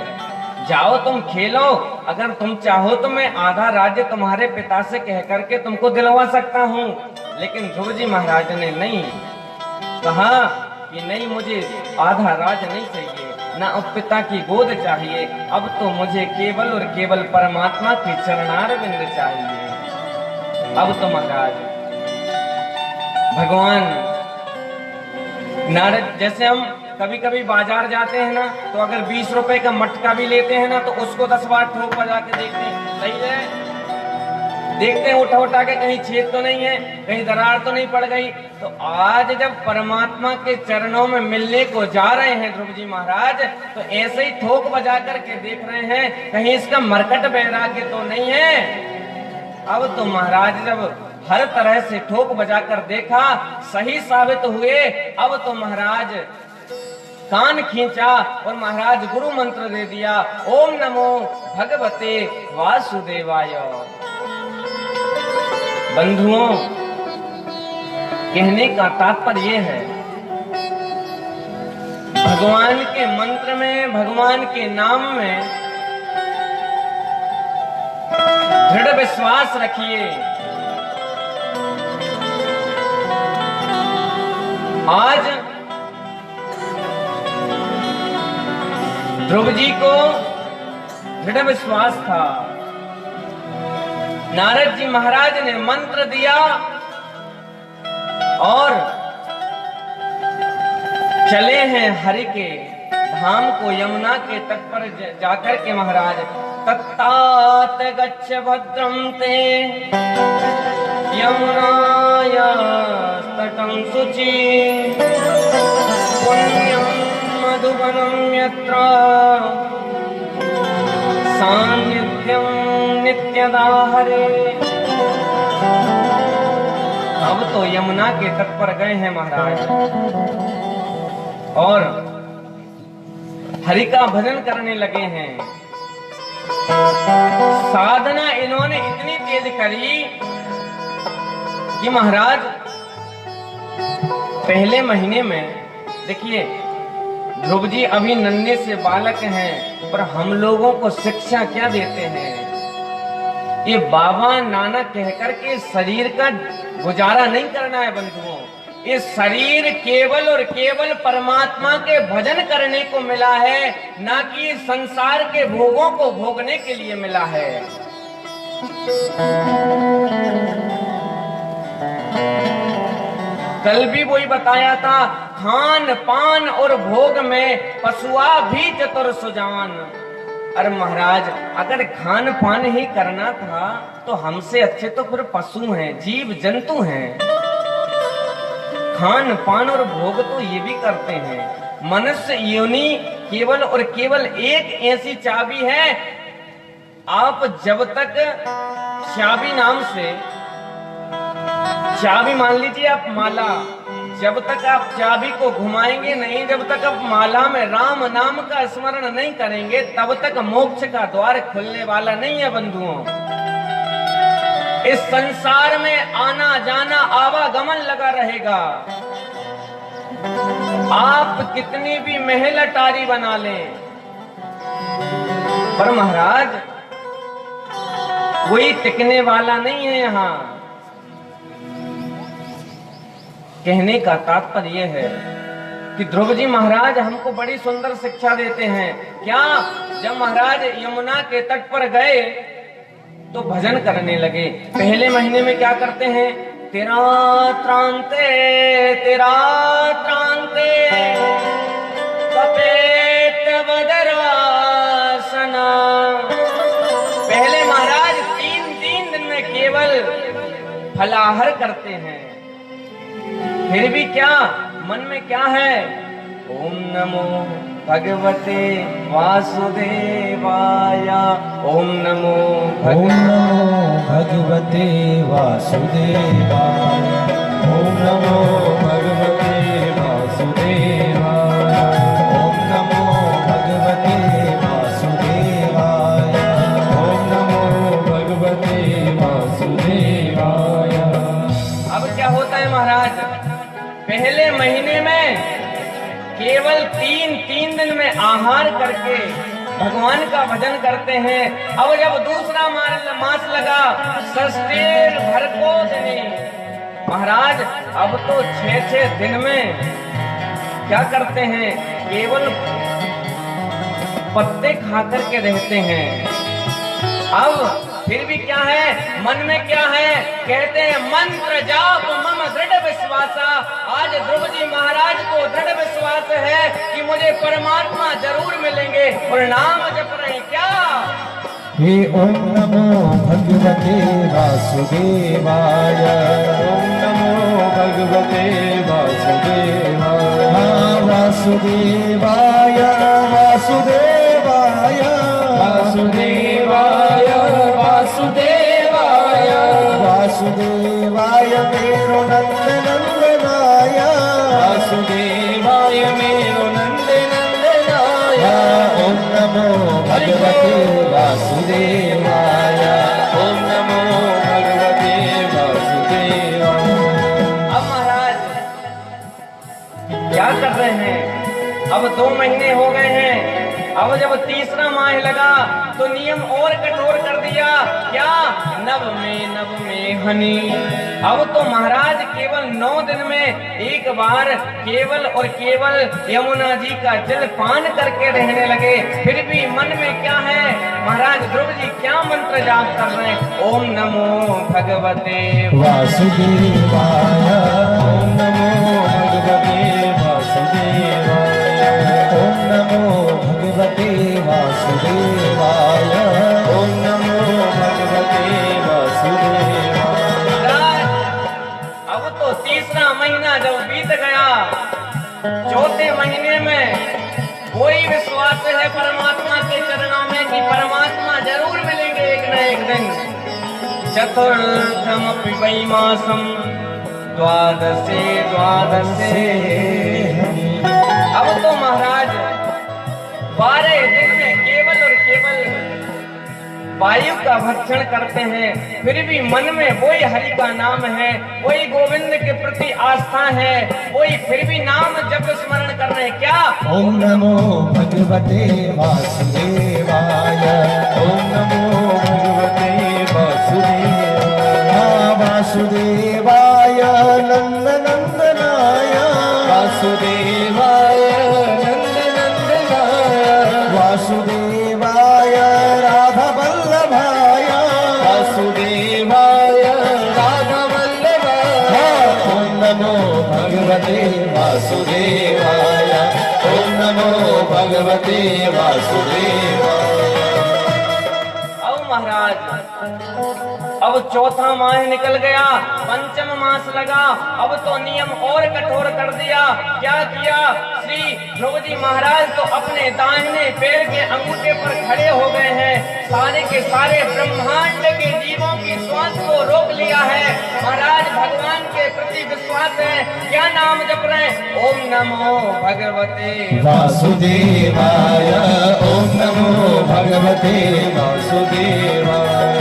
जाओ तुम खेलो, अगर तुम चाहो तो मैं आधा राज्य तुम्हारे पिता से कह करके तुमको दिलवा सकता हूँ। लेकिन ध्रुव जी महाराज ने नहीं कहा कि नहीं मुझे आधा राज नहीं चाहिए, ना पिता की गोद चाहिए, अब तो मुझे केवल और केवल परमात्मा की चरणारविंद चाहिए। अब तो महाराज भगवान नारद, जैसे हम कभी कभी बाजार जाते हैं ना, तो अगर 20 रुपए का मटका भी लेते हैं ना, तो उसको 10 बार ठोक बजा के देखते हैं, सही है देखते हैं उठा उठा के कहीं छेद तो नहीं है, कहीं दरार तो नहीं पड़ गई। तो आज जब परमात्मा के चरणों में मिलने को जा रहे हैं ध्रुव जी महाराज, तो ऐसे ही ठोक बजा करके देख रहे हैं कहीं इसका मरकट वैराग्य तो नहीं है। अब तो महाराज जब हर तरह से ठोक बजा कर देखा, सही साबित हुए। अब तो महाराज कान खींचा और महाराज गुरु मंत्र दे दिया, ओम नमो भगवते वासुदेवाय। बंधुओं, कहने का तात्पर्य यह है, भगवान के मंत्र में, भगवान के नाम में दृढ़ विश्वास रखिए। आज ध्रुव जी को दृढ़ विश्वास था। नारद जी महाराज ने मंत्र दिया और चले हैं हरि के धाम को, यमुना के तट पर जाकर के महाराज तत्तात गच्छ भद्रं ते यमुनाया तटं शुचि पुण्यं मधुवनं यत्र सान्निध्यं नित्यदा हरे। अब तो यमुना के तट पर गए हैं महाराज और हरि का भजन करने लगे हैं। साधना इन्होंने इतनी तेज करी कि महाराज पहले महीने में, देखिए ध्रुव जी अभी नन्हे से बालक हैं, पर हम लोगों को शिक्षा क्या देते हैं। ये बाबा नाना कहकर के शरीर का गुजारा नहीं करना है बंधुओं। ये शरीर केवल और केवल परमात्मा के भजन करने को मिला है, ना कि संसार के भोगों को भोगने के लिए मिला है। कल भी वही बताया था, खान पान और भोग में पशुआ भी चतुर सुजान। अरे महाराज, अगर खान पान ही करना था तो हमसे अच्छे तो फिर पशु हैं, जीव जंतु हैं। खान पान और भोग तो ये भी करते हैं। मनुष्य योनि केवल और केवल एक ऐसी चाबी है, आप जब तक चाबी नाम से, चाबी मान लीजिए आप माला, जब तक आप चाबी को घुमाएंगे नहीं, जब तक आप माला में राम नाम का स्मरण नहीं करेंगे, तब तक मोक्ष का द्वार खुलने वाला नहीं है बंधुओं। इस संसार में आना जाना आवागमन लगा रहेगा। आप कितनी भी महल अटारी बना लें, पर महाराज कोई टिकने वाला नहीं है यहाँ। कहने का तात्पर्य है कि ध्रुव जी महाराज हमको बड़ी सुंदर शिक्षा देते हैं। क्या, जब महाराज यमुना के तट पर गए तो भजन करने लगे। पहले महीने में क्या करते हैं, तेरा त्रांते तेरा त्रांते कपेत बदरासना। पहले महाराज तीन दिन में केवल फलाहार करते हैं, फिर भी क्या मन में क्या है, ओम नमो भगवते वासुदेवाय, ओम नमो भगवते वासुदेवाय, ओम नमो भगवते वासुदेवाय, ओम नमो भगवते वासुदेवाय, ओम नमो भगवते वासुदेवाय। अब क्या होता है महाराज, पहले महीने में केवल तीन दिन में आहार करके भगवान का भजन करते हैं। अब जब दूसरा मास लगा, षष्ठीर भरको दिने, महाराज अब तो 6 दिन में क्या करते हैं, केवल पत्ते खा करके रहते हैं। अब फिर भी क्या है, मन में क्या है, कहते हैं मंत्र जाप मम दृढ़ विश्वासा। आज ध्रुव जी महाराज को दृढ़ विश्वास है कि मुझे परमात्मा जरूर मिलेंगे, और नाम जप रहे क्या, हे ओम नमो भगवते वासुदेवाय। ओम नमो भगवते वासुदेवाय। हाँ वासुदेवाय वासुदेवाय वासुदेवाय वासुदेवाय वासुदेवाय मेरो नंद नंदनाय वासुदेवाय मेरो नंद नंदनाय। ओम नमो भगवते वासुदेवाय। ओम नमो भगवते वासुदेवाय। अब महाराज क्या कर रहे हैं? अब 2 महीने हो गए हैं। अब जब तीसरा माह लगा तो नियम और कठोर कर दिया। क्या? नव में हनी। अब तो महाराज केवल 9 दिन में एक बार केवल और केवल यमुना जी का जल पान करके रहने लगे। फिर भी मन में क्या है? महाराज ध्रुव जी क्या मंत्र जाप कर रहे हैं? ओम नमो भगवते वासुदेवाय। ओम नमो भगवते वासुदेवाय। ओम नमो भगवते वासुदेवाय। ओम नमो भगवते वासुदेवाय। अब तो तीसरा महीना जब बीत गया, 4थे महीने में कोई विश्वास है परमात्मा के चरणों में कि परमात्मा जरूर मिलेंगे एक न एक दिन। चतुर्थमपि वै मासम द्वादशे। अब तो महाराज 12 दिन में केवल और केवल वायु का भक्षण करते हैं। फिर भी मन में वही हरि का नाम है, वही गोविंद के प्रति आस्था है, वही फिर भी नाम जप स्मरण कर रहे हैं। क्या? ओम नमो भगवते वासुदेवाय। ओम नमो भगवते वासुदेवाय। वासुदेवाय नंद नंदनाय वासुदेवाय नंद नंदनाय वासुदेवाय राधा वल्लभाय वासुदेवाय राधा वल्लभाय। ओम नमो भगवते वासुदेवाय। ओम नमो भगवते वासुदेवाय। अब महाराज अब 4था माह निकल गया, 5म मास लगा। अब तो नियम और कठोर कर दिया। क्या किया? श्री ध्रुव जी महाराज तो अपने दाहिने पैर के अंगूठे पर खड़े हो गए हैं। सारे के सारे ब्रह्मांड के जीवों की श्वास को रोक लिया है। महाराज भगवान के प्रति विश्वास है। क्या नाम जप रहे हैं? ओम नमो भगवते वासुदेवाय। ओम नमो भगवते वासुदेवाय।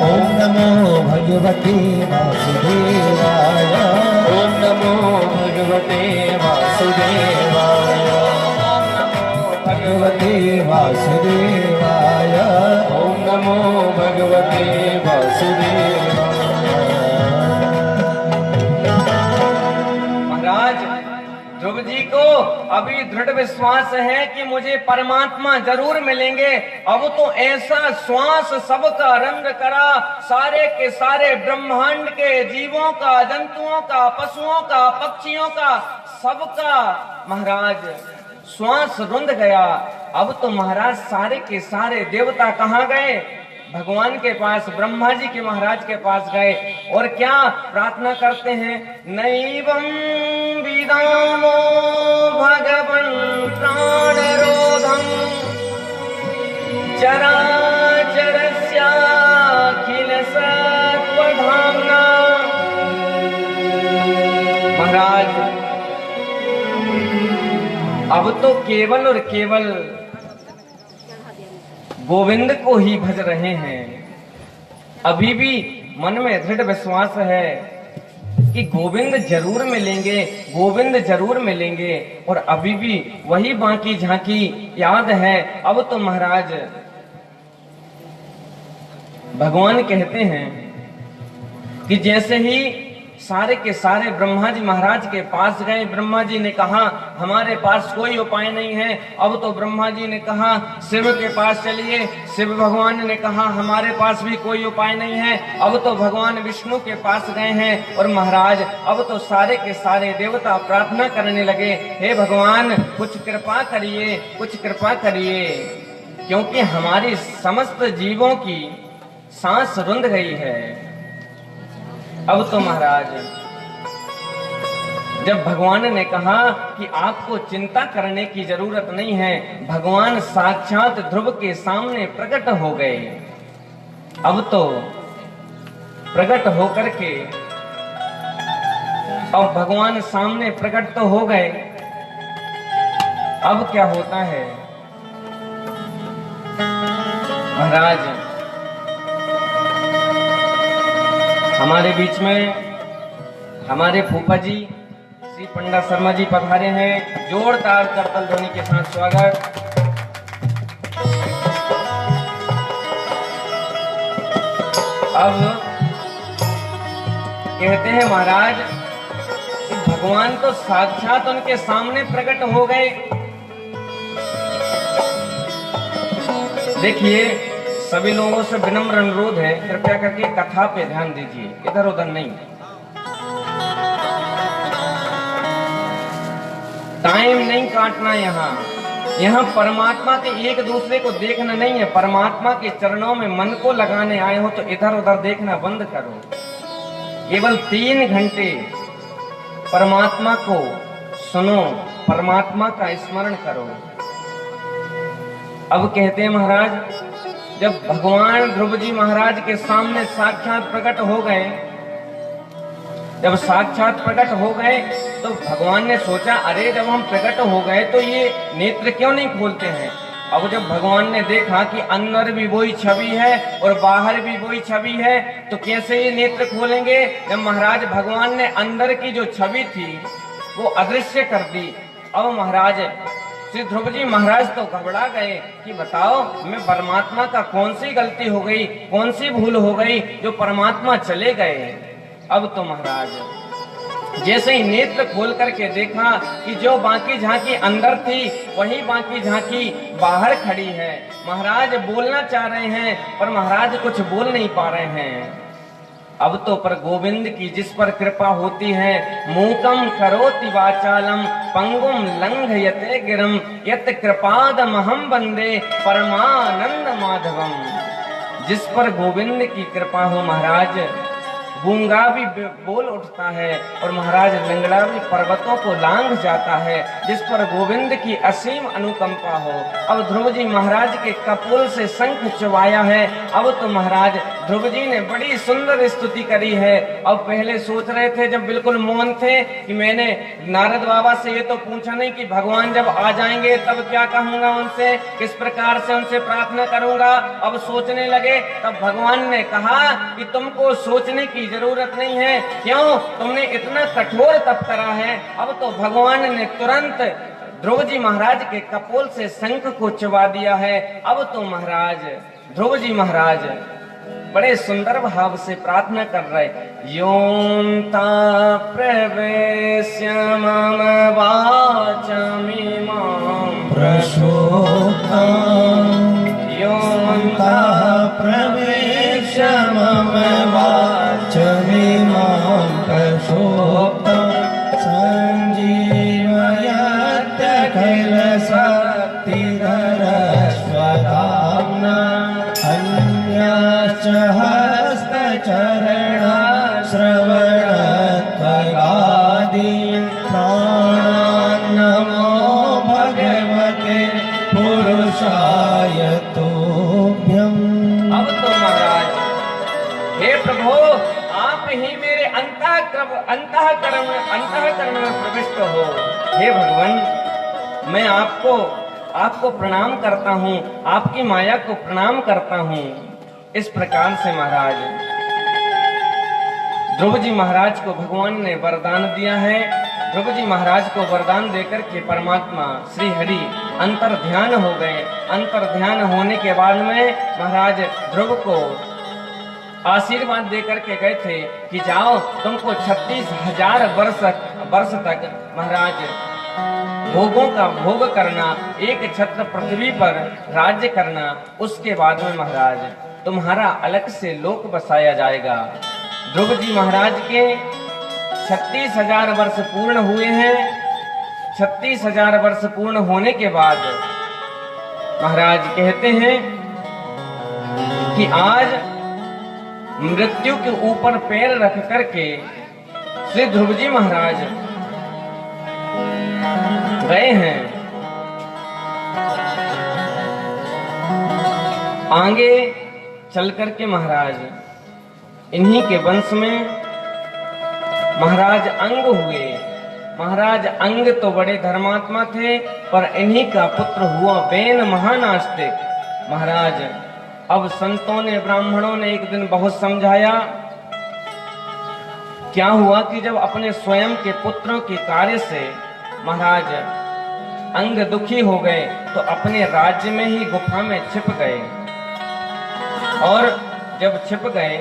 ओम नमो भगवते वासुदेवाय। ओम नमो भगवते वासुदेवाय। ओम नमो भगवते वासुदेवाय। ओम नमो भगवते वासुदेवाय। महाराज ध्रुव जी को अभी दृढ़ विश्वास है कि मुझे परमात्मा जरूर मिलेंगे। अब तो ऐसा श्वास सबका रंग करा, सारे के सारे ब्रह्मांड के जीवों का, जंतुओं का, पशुओं का, पक्षियों का, सबका महाराज श्वास रुंध गया। अब तो महाराज सारे के सारे देवता कहाँ गए? भगवान के पास, ब्रह्मा जी के महाराज के पास गए और क्या प्रार्थना करते हैं? नैवं विदामो भगवन् प्राणरोधं चराचरस्याखिल सत्त्वधाम्ना। महाराज अब तो केवल और केवल गोविंद को ही भज रहे हैं। अभी भी मन में दृढ़ विश्वास है कि गोविंद जरूर मिलेंगे, गोविंद जरूर मिलेंगे। और अभी भी वही बाकी झांकी याद है। अब तो महाराज भगवान कहते हैं कि जैसे ही सारे के सारे ब्रह्मा जी महाराज के पास गए, ब्रह्मा जी ने कहा हमारे पास कोई उपाय नहीं है। अब तो ब्रह्मा जी ने कहा शिव के पास चलिए। शिव भगवान ने कहा हमारे पास भी कोई उपाय नहीं है। अब तो भगवान विष्णु के पास गए हैं और महाराज अब तो सारे के सारे देवता प्रार्थना करने लगे, हे भगवान कुछ कृपा करिए, कुछ कृपा करिए। क्योंकि हमारी समस्त जीवों की सांस रुंध गई है। अब तो महाराज जब भगवान ने कहा कि आपको चिंता करने की जरूरत नहीं है, भगवान साक्षात ध्रुव के सामने प्रकट हो गए। अब तो प्रकट होकर के अब भगवान सामने प्रकट तो हो गए, अब क्या होता है महाराज? हमारे बीच में हमारे फूफा जी श्री पंडा शर्मा जी पधारे हैं। जोरदार करतल ध्वनि के साथ स्वागत। अब कहते हैं महाराज कि भगवान तो साक्षात उनके सामने प्रकट हो गए। देखिए, सभी लोगों से विनम्र अनुरोध है, कृपया करके कथा पे ध्यान दीजिए, इधर उधर नहीं। टाइम नहीं काटना यहाँ परमात्मा के एक दूसरे को देखना नहीं है। परमात्मा के चरणों में मन को लगाने आए हो तो इधर उधर देखना बंद करो। केवल 3 घंटे परमात्मा को सुनो, परमात्मा का स्मरण करो। अब कहते हैं महाराज, जब भगवान ध्रुव जी महाराज के सामने साक्षात प्रकट हो गए, जब साक्षात प्रकट हो गए तो भगवान ने सोचा, अरे जब हम प्रकट हो गए तो ये नेत्र क्यों नहीं खोलते हैं। अब जब भगवान ने देखा कि अंदर भी वही छवि है और बाहर भी वही छवि है, तो कैसे ये नेत्र खोलेंगे। जब महाराज भगवान ने अंदर की जो छवि थी वो अदृश्य कर दी। अब महाराज श्री ध्रुव जी महाराज तो घबरा गए कि बताओ, मैं परमात्मा का कौन सी गलती हो गई, कौन सी भूल हो गई जो परमात्मा चले गए। अब तो महाराज जैसे ही नेत्र खोल करके देखा कि जो बाकी झांकी अंदर थी वही बाकी झांकी बाहर खड़ी है। महाराज बोलना चाह रहे हैं पर महाराज कुछ बोल नहीं पा रहे हैं। अब तो पर गोविंद की जिस पर कृपा होती है, मूकम करोति वाचालम पंगुम लंघयते गिरम यत कृपादमहम वंदे परमानंद माधवम। जिस पर गोविंद की कृपा हो महाराज, गूंगा भी बोल उठता है और महाराज लंगड़ा भी पर्वतों को लांघ जाता है। जिस पर गोविंद की असीम अनुकंपा हो। अब ध्रुव जी महाराज के कपोल से शंख चुवाया है। अब तो महाराज ध्रुव जी ने बड़ी सुंदर स्तुति करी है। अब पहले सोच रहे थे जब बिल्कुल मौन थे कि मैंने नारद बाबा से ये तो पूछा नहीं कि भगवान जब आ जाएंगे तब क्या कहूंगा उनसे, किस प्रकार से उनसे प्रार्थना करूंगा। अब सोचने लगे तब भगवान ने कहा कि तुमको सोचने की जरूरत नहीं है, क्यों, तुमने इतना कठोर तप करा है। अब तो भगवान ने तुरंत ध्रुव जी महाराज के कपोल से शंख को चबा दिया है। अब तो महाराज ध्रुव जी महाराज बड़े सुंदर भाव से प्रार्थना कर रहे, योंता प्रवेश्य मम वाचमिमां प्रशोका योंता प्रवेश्य मम वाचमिमां प्रशोका संजीवयत्य कैलशक्तिधर स्वधाम्ना अन्याश्च हस्तचरण श्रवणत्वगादीन् प्राणान् नमो भगवते पुरुषाय तुभ्यम्। अब तो महाराज, हे प्रभु, आप ही मेरे अंतःकरण में प्रविष्ट हो। हे भगवान, मैं आपको प्रणाम करता हूँ, आपकी माया को प्रणाम करता हूँ। इस प्रकार से महाराज ध्रुव जी महाराज को भगवान ने वरदान दिया है। ध्रुव जी महाराज को वरदान देकर के परमात्मा श्री हरि अंतर ध्यान हो गए। अंतर ध्यान होने के बाद में महाराज ध्रुव को आशीर्वाद देकर के गए थे कि जाओ, तुमको 36,000 वर्ष तक महाराज भोगों का भोग करना, एक छत्र पृथ्वी पर राज्य करना। उसके बाद में महाराज तुम्हारा अलग से लोक बसाया जाएगा। ध्रुव जी महाराज के 36,000 वर्ष पूर्ण हुए हैं। 36,000 वर्ष पूर्ण होने के बाद महाराज कहते हैं कि आज मृत्यु के ऊपर पैर रख करके श्री ध्रुव जी महाराज गए हैं। आगे चल करके महाराज इन्हीं के वंश में महाराज अंग हुए। महाराज अंग तो बड़े धर्मात्मा थे, पर इन्हीं का पुत्र हुआ बेन महानास्तिक। महाराज अब संतों ने, ब्राह्मणों ने एक दिन बहुत समझाया। क्या हुआ कि जब अपने स्वयं के पुत्रों के कार्य से महाराज अंग दुखी हो गए तो अपने राज्य में ही गुफा में छिप गए। और जब छिप गए,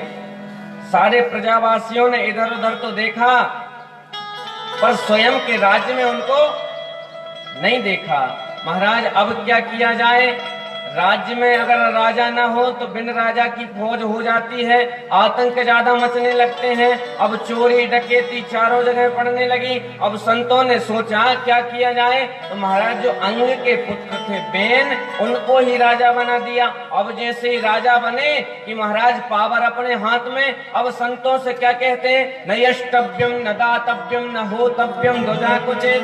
सारे प्रजावासियों ने इधर उधर तो देखा, पर स्वयं के राज्य में उनको नहीं देखा। महाराज अब क्या किया जाए? राज्य में अगर राजा ना हो तो बिन राजा की फौज हो जाती है, आतंक ज्यादा मचने लगते हैं। अब चोरी डकैती चारों जगह पड़ने लगी। अब संतों ने सोचा क्या किया जाए, तो महाराज जो अंग के पुत्र थे बेन, उनको ही राजा बना दिया। अब जैसे ही राजा बने कि महाराज पावर अपने हाथ में। अब संतों से क्या कहते हैं? न यष्टव्यम न दातव्यम न होतव्यम ध्वजा कुचित।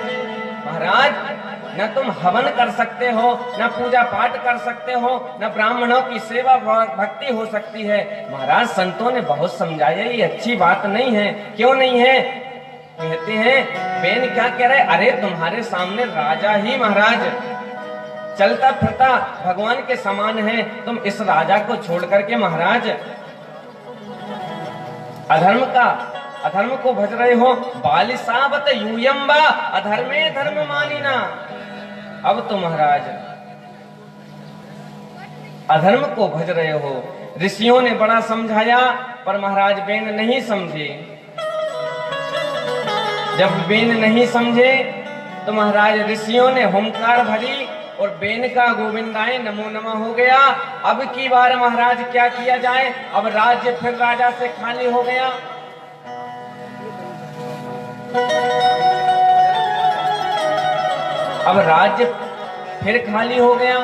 महाराज न तुम हवन कर सकते हो, न पूजा पाठ कर सकते हो, न ब्राह्मणों की सेवा भक्ति हो सकती है। महाराज संतों ने बहुत समझाया ये अच्छी बात नहीं है। क्यों नहीं है? कहते हैं बेन क्या कह रहे? अरे तुम्हारे सामने राजा ही महाराज चलता फिरता भगवान के समान है, तुम इस राजा को छोड़ करके महाराज अधर्म को भज रहे हो। बालिसावत यूयम्बा अधर्मे धर्म मानिना। अब तो महाराज अधर्म को भज रहे हो। ऋषियों ने बड़ा समझाया, पर महाराज बेन नहीं समझे। जब बेन नहीं समझे तो महाराज ऋषियों ने हुंकार भरी और बेन का गोविंदाय नमो नमः हो गया। अब की बार महाराज क्या किया जाए? अब राज्य फिर राजा से खाली हो गया। अब राज्य फिर खाली हो गया।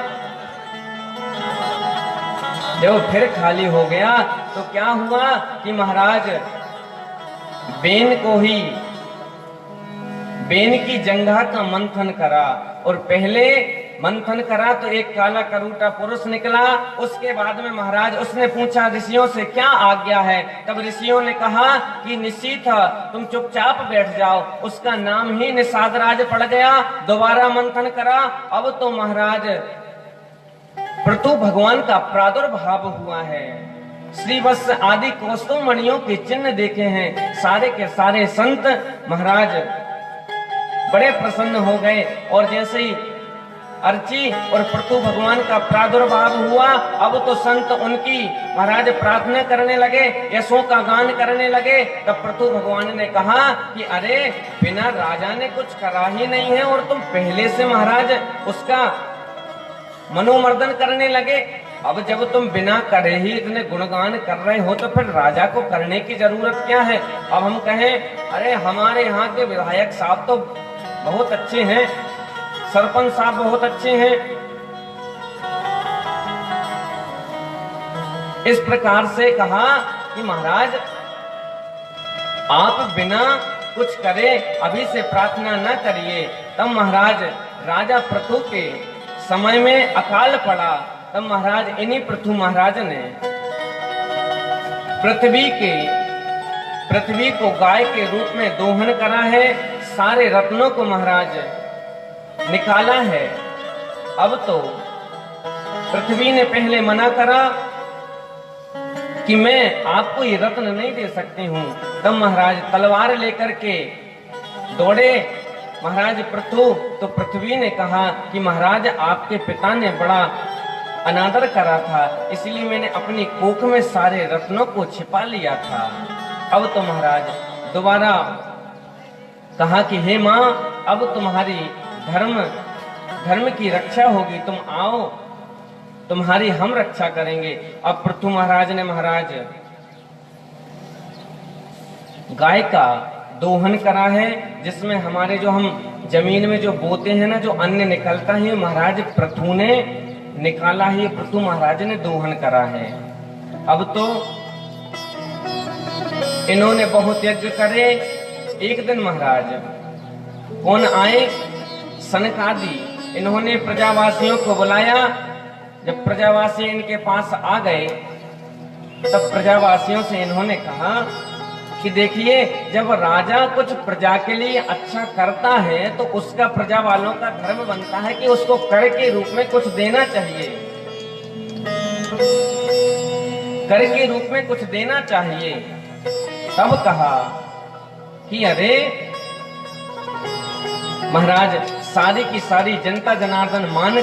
जब फिर खाली हो गया तो क्या हुआ कि महाराज बेन की जंघा का मंथन करा। और पहले मंथन करा तो एक काला करूटा पुरुष निकला। उसके बाद में महाराज उसने पूछा ऋषियों से क्या आज्ञा है? तब ऋषियों ने कहा कि निशीथ तुम चुपचाप बैठ जाओ। उसका नाम ही निषादराज पड़ गया। दोबारा मंथन करा। अब तो महाराज पृथु भगवान का प्रादुर्भाव हुआ है। श्रीवत्स आदि कौस्तुभ मणियों के चिन्ह देखे हैं। सारे के सारे संत महाराज बड़े प्रसन्न हो गए। और जैसे ही अर्ची और पृथु भगवान का प्रादुर्भाव हुआ, अब तो संत उनकी महाराज प्रार्थना करने लगे, यशों का गान करने लगे। तब पृथु भगवान ने कहा कि अरे बिना राजा ने कुछ करा ही नहीं है और तुम पहले से महाराज उसका मनोमर्दन करने लगे। अब जब तुम बिना करे ही इतने गुणगान कर रहे हो तो फिर राजा को करने की जरूरत क्या है? अब हम कहें अरे हमारे यहाँ के विधायक साहब तो बहुत अच्छे हैं, सरपंच साहब बहुत अच्छे हैं। इस प्रकार से कहा कि महाराज आप बिना कुछ करे अभी से प्रार्थना न करिए। तब महाराज राजा पृथु के समय में अकाल पड़ा। तब महाराज इन्हीं पृथु महाराज ने पृथ्वी को गाय के रूप में दोहन करा है। सारे रत्नों को महाराज निकाला है। अब तो पृथ्वी ने पहले मना करा कि मैं आपको ये रत्न नहीं दे सकती हूँ। तब महाराज तलवार लेकर के दौड़े महाराज पृथु। तो पृथ्वी ने कहा कि महाराज आपके पिता ने बड़ा अनादर करा था, इसलिए मैंने अपनी कोख में सारे रत्नों को छिपा लिया था। अब तो महाराज दोबारा कहा कि हे माँ अब तुम्हारी धर्म की रक्षा होगी, तुम आओ, तुम्हारी हम रक्षा करेंगे। अब पृथु महाराज ने महाराज गाय का दोहन करा है, जिसमें हमारे जो हम जमीन में जो बोते हैं ना, जो अन्न निकलता है, महाराज पृथु ने निकाला ही पृथु महाराज ने दोहन करा है। अब तो इन्होंने बहुत यज्ञ करे। एक दिन महाराज कौन आए, सनकादि, इन्होंने प्रजावासियों को बुलाया। जब प्रजावासी इनके पास आ गए तब प्रजावासियों से इन्होंने कहा कि देखिए, जब राजा कुछ प्रजा के लिए अच्छा करता है तो उसका प्रजा वालों का धर्म बनता है कि उसको कर के रूप में कुछ देना चाहिए, कर के रूप में कुछ देना चाहिए। तब कहा कि अरे महाराज, सारी की सारी जनता जनार्दन मान गई।